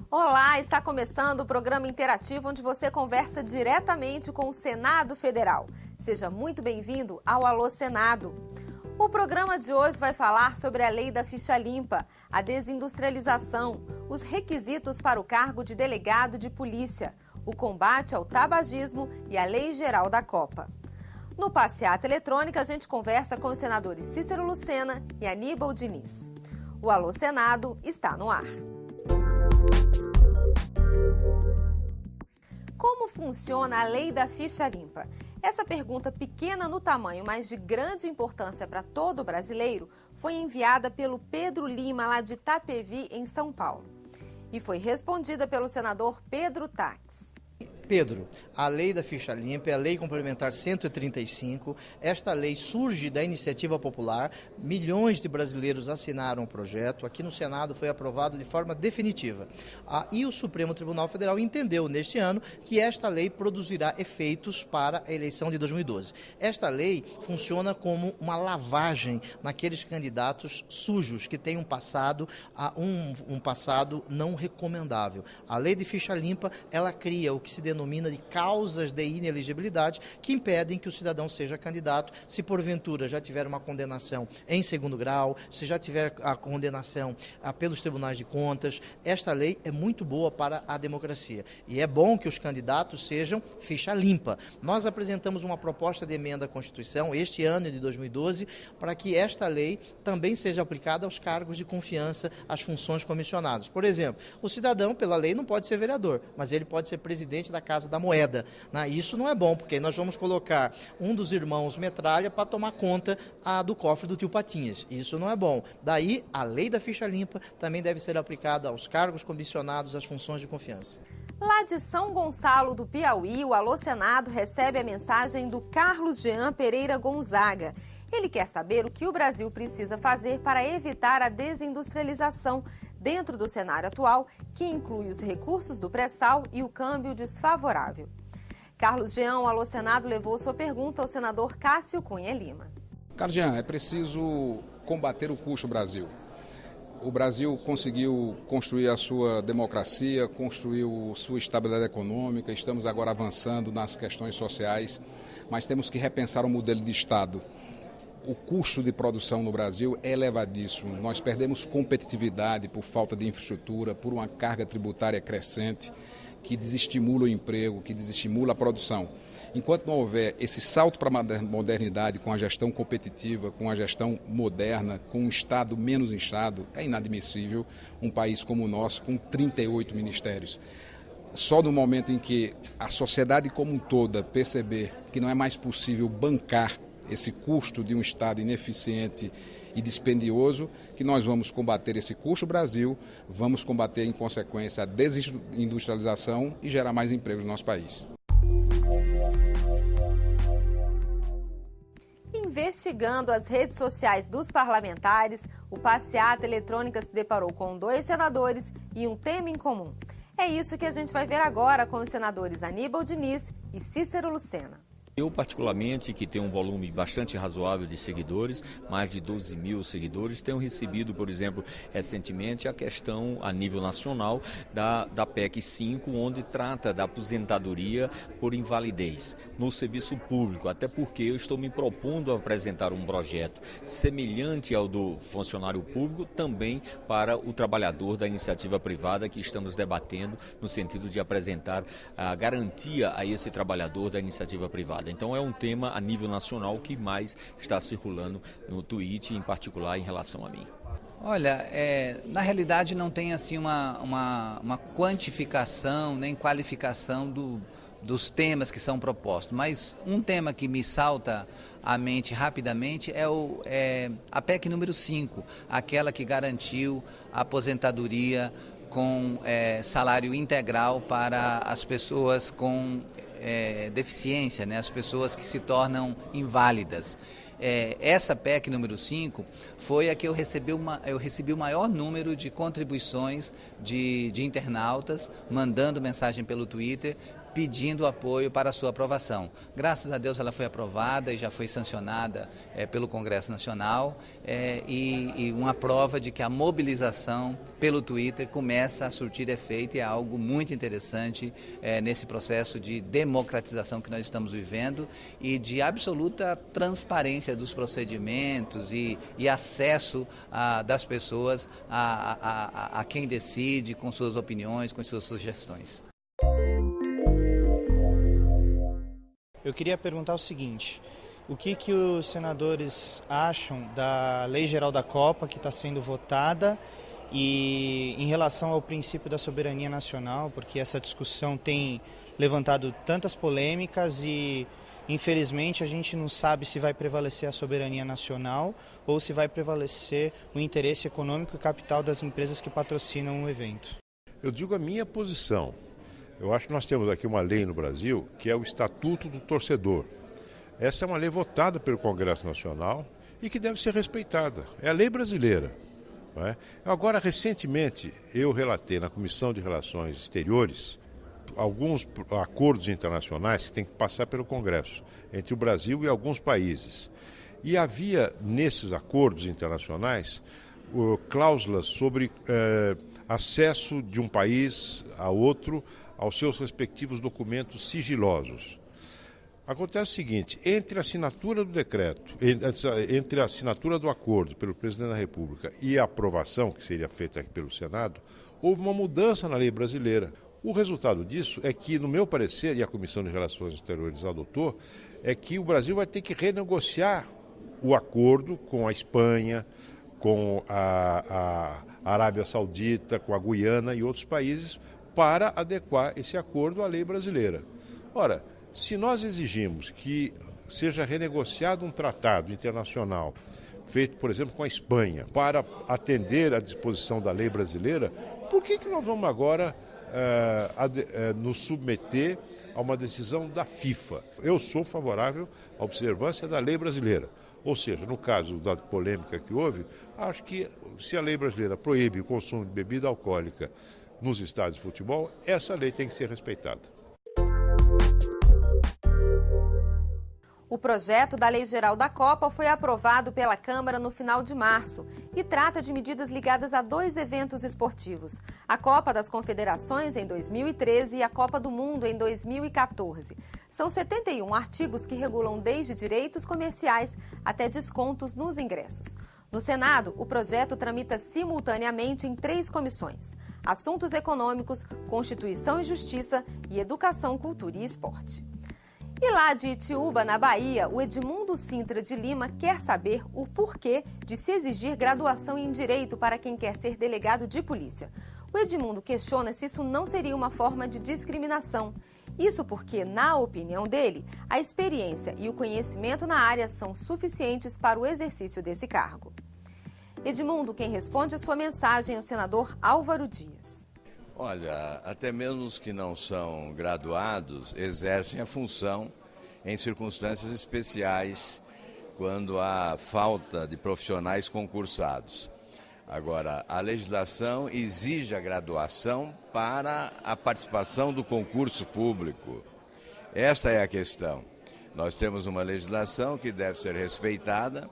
Olá, está começando o programa interativo onde você conversa diretamente com o Senado Federal. Seja muito bem-vindo ao Alô Senado. O programa de hoje vai falar sobre a lei da ficha limpa, a desindustrialização, os requisitos para o cargo de delegado de polícia, o combate ao tabagismo e a lei geral da Copa. No Passeata Eletrônica, a gente conversa com os senadores Cícero Lucena e Aníbal Diniz. O Alô Senado está no ar. Como funciona a lei da ficha limpa? Essa pergunta pequena no tamanho, mas de grande importância para todo brasileiro, foi enviada pelo Pedro Lima, lá de Itapevi, em São Paulo. E foi respondida pelo senador Pedro Táxi. Pedro, a lei da ficha limpa é a lei complementar 135. Esta lei surge da iniciativa popular. Milhões de brasileiros assinaram o projeto. Aqui no Senado foi aprovado de forma definitiva. E o Supremo Tribunal Federal entendeu neste ano que esta lei produzirá efeitos para a eleição de 2012. Esta lei funciona como uma lavagem naqueles candidatos sujos que têm um passado não recomendável. A lei de ficha limpa, ela cria o que se denomina de causas de inelegibilidade que impedem que o cidadão seja candidato se porventura já tiver uma condenação em segundo grau, se já tiver a condenação pelos tribunais de contas. Esta lei é muito boa para a democracia e é bom que os candidatos sejam ficha limpa. Nós apresentamos uma proposta de emenda à Constituição este ano de 2012 para que esta lei também seja aplicada aos cargos de confiança, às funções comissionadas. Por exemplo, o cidadão, pela lei, não pode ser vereador, mas ele pode ser presidente da Casa da Moeda. Isso não é bom, porque nós vamos colocar um dos irmãos Metralha para tomar conta do cofre do tio Patinhas. Isso não é bom. Daí, a lei da ficha limpa também deve ser aplicada aos cargos comissionados, às funções de confiança. Lá de São Gonçalo do Piauí, o Alô Senado recebe a mensagem do Carlos Jean Pereira Gonzaga. Ele quer saber o que o Brasil precisa fazer para evitar a desindustrialização dentro do cenário atual, que inclui os recursos do pré-sal e o câmbio desfavorável. Carlos Jean, o Alô Senado, levou sua pergunta ao senador Cássio Cunha Lima. Carlos Jean, é preciso combater o custo Brasil. O Brasil conseguiu construir a sua democracia, construiu sua estabilidade econômica, estamos agora avançando nas questões sociais, mas temos que repensar o modelo de Estado. O custo de produção no Brasil é elevadíssimo. Nós perdemos competitividade por falta de infraestrutura, por uma carga tributária crescente que desestimula o emprego, que desestimula a produção. Enquanto não houver esse salto para a modernidade com a gestão competitiva, com a gestão moderna, com um Estado menos inchado, é inadmissível um país como o nosso, com 38 ministérios. Só no momento em que a sociedade como um toda perceber que não é mais possível bancar esse custo de um Estado ineficiente e dispendioso, que nós vamos combater esse custo Brasil, vamos combater em consequência a desindustrialização e gerar mais empregos no nosso país. Investigando as redes sociais dos parlamentares, o Passeata Eletrônica se deparou com 2 senadores e um tema em comum. É isso que a gente vai ver agora com os senadores Aníbal Diniz e Cícero Lucena. Eu, particularmente, que tenho um volume bastante razoável de seguidores, mais de 12 mil seguidores, tenho recebido, por exemplo, recentemente a questão a nível nacional da PEC 5, onde trata da aposentadoria por invalidez no serviço público, até porque eu estou me propondo a apresentar um projeto semelhante ao do funcionário público, também para o trabalhador da iniciativa privada, que estamos debatendo no sentido de apresentar a garantia a esse trabalhador da iniciativa privada. Então é um tema a nível nacional que mais está circulando no Twitter, em particular em relação a mim. Olha, na realidade não tem assim uma quantificação nem qualificação dos temas que são propostos, mas um tema que me salta à mente rapidamente é a PEC número 5, aquela que garantiu a aposentadoria com salário integral para as pessoas com deficiência, né? As pessoas que se tornam inválidas. Essa PEC número 5 foi a que eu recebi o maior número de contribuições de internautas mandando mensagem pelo Twitter pedindo apoio para a sua aprovação. Graças a Deus ela foi aprovada e já foi sancionada pelo Congresso Nacional e uma prova de que a mobilização pelo Twitter começa a surtir efeito e é algo muito interessante nesse processo de democratização que nós estamos vivendo e de absoluta transparência dos procedimentos e acesso das pessoas a quem decide com suas opiniões, com suas sugestões. Eu queria perguntar o seguinte: o que os senadores acham da Lei Geral da Copa que está sendo votada e em relação ao princípio da soberania nacional, porque essa discussão tem levantado tantas polêmicas e, infelizmente, a gente não sabe se vai prevalecer a soberania nacional ou se vai prevalecer o interesse econômico e capital das empresas que patrocinam o evento. Eu digo a minha posição. Eu acho que nós temos aqui uma lei no Brasil que é o Estatuto do Torcedor. Essa é uma lei votada pelo Congresso Nacional e que deve ser respeitada. É a lei brasileira. Não é? Agora, recentemente, eu relatei na Comissão de Relações Exteriores alguns acordos internacionais que têm que passar pelo Congresso, entre o Brasil e alguns países. E havia, nesses acordos internacionais, cláusulas sobre acesso de um país a outro aos seus respectivos documentos sigilosos. Acontece o seguinte: entre a assinatura do decreto, entre a assinatura do acordo pelo presidente da República e a aprovação, que seria feita aqui pelo Senado, houve uma mudança na lei brasileira. O resultado disso é que, no meu parecer, e a Comissão de Relações Exteriores adotou, é que o Brasil vai ter que renegociar o acordo com a Espanha, com a Arábia Saudita, com a Guiana e outros países para adequar esse acordo à lei brasileira. Ora, se nós exigimos que seja renegociado um tratado internacional feito, por exemplo, com a Espanha, para atender à disposição da lei brasileira, por que nós vamos agora nos submeter a uma decisão da FIFA? Eu sou favorável à observância da lei brasileira. Ou seja, no caso da polêmica que houve, acho que se a lei brasileira proíbe o consumo de bebida alcoólica nos estádios de futebol, essa lei tem que ser respeitada. O projeto da Lei Geral da Copa foi aprovado pela Câmara no final de março e trata de medidas ligadas a 2 eventos esportivos: a Copa das Confederações em 2013 e a Copa do Mundo em 2014. São 71 artigos que regulam desde direitos comerciais até descontos nos ingressos. No Senado, o projeto tramita simultaneamente em 3 comissões: Assuntos Econômicos, Constituição e Justiça e Educação, Cultura e Esporte. E lá de Itiúba, na Bahia, o Edmundo Sintra de Lima quer saber o porquê de se exigir graduação em Direito para quem quer ser delegado de polícia. O Edmundo questiona se isso não seria uma forma de discriminação. Isso porque, na opinião dele, a experiência e o conhecimento na área são suficientes para o exercício desse cargo. Edmundo, quem responde a sua mensagem é o senador Álvaro Dias. Olha, até mesmo os que não são graduados exercem a função em circunstâncias especiais quando há falta de profissionais concursados. Agora, a legislação exige a graduação para a participação do concurso público. Esta é a questão. Nós temos uma legislação que deve ser respeitada.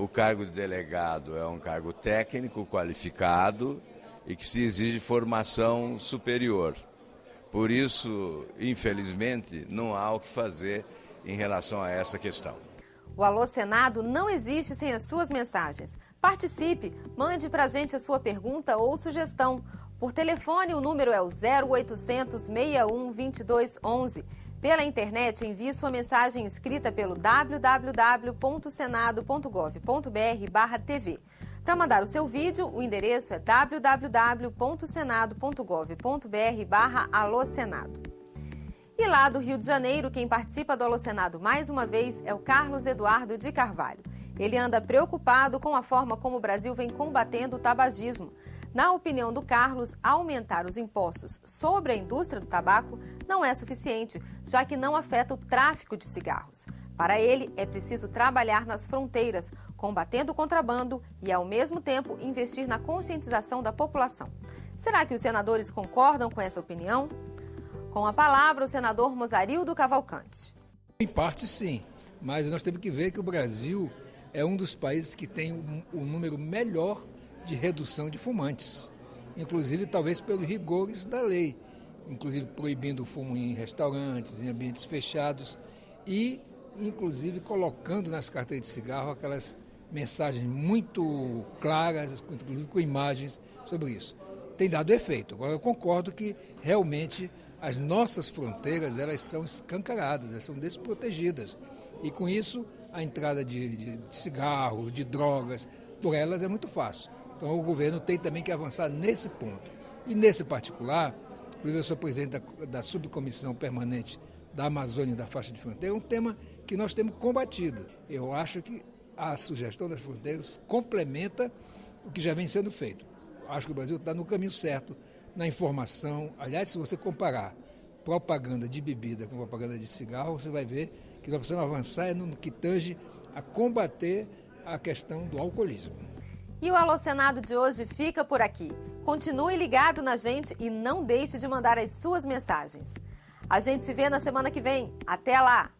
O cargo de delegado é um cargo técnico, qualificado e que se exige formação superior. Por isso, infelizmente, não há o que fazer em relação a essa questão. O Alô Senado não existe sem as suas mensagens. Participe, mande para a gente a sua pergunta ou sugestão. Por telefone, o número é o 0800 61 22 11. Pela internet, envie sua mensagem escrita pelo www.senado.gov.br/tv. Para mandar o seu vídeo, o endereço é www.senado.gov.br/alôsenado. E lá do Rio de Janeiro, quem participa do Alô Senado mais uma vez é o Carlos Eduardo de Carvalho. Ele anda preocupado com a forma como o Brasil vem combatendo o tabagismo. Na opinião do Carlos, aumentar os impostos sobre a indústria do tabaco não é suficiente, já que não afeta o tráfico de cigarros. Para ele, é preciso trabalhar nas fronteiras, combatendo o contrabando e, ao mesmo tempo, investir na conscientização da população. Será que os senadores concordam com essa opinião? Com a palavra, o senador Mozarildo Cavalcante. Em parte, sim, mas nós temos que ver que o Brasil é um dos países que tem um número melhor de redução de fumantes, inclusive talvez pelos rigores da lei, inclusive proibindo o fumo em restaurantes, em ambientes fechados e inclusive colocando nas carteiras de cigarro aquelas mensagens muito claras, inclusive com imagens sobre isso. Tem dado efeito. Agora eu concordo que realmente as nossas fronteiras elas são escancaradas, elas são desprotegidas e com isso a entrada de cigarros, de drogas, por elas é muito fácil. Então o governo tem também que avançar nesse ponto. E nesse particular, eu sou presidente da subcomissão permanente da Amazônia e da faixa de fronteira, é um tema que nós temos combatido. Eu acho que a sugestão das fronteiras complementa o que já vem sendo feito. Acho que o Brasil está no caminho certo, na informação. Aliás, se você comparar propaganda de bebida com propaganda de cigarro, você vai ver que nós precisamos avançar no que tange a combater a questão do alcoolismo. E o Alô Senado de hoje fica por aqui. Continue ligado na gente e não deixe de mandar as suas mensagens. A gente se vê na semana que vem. Até lá!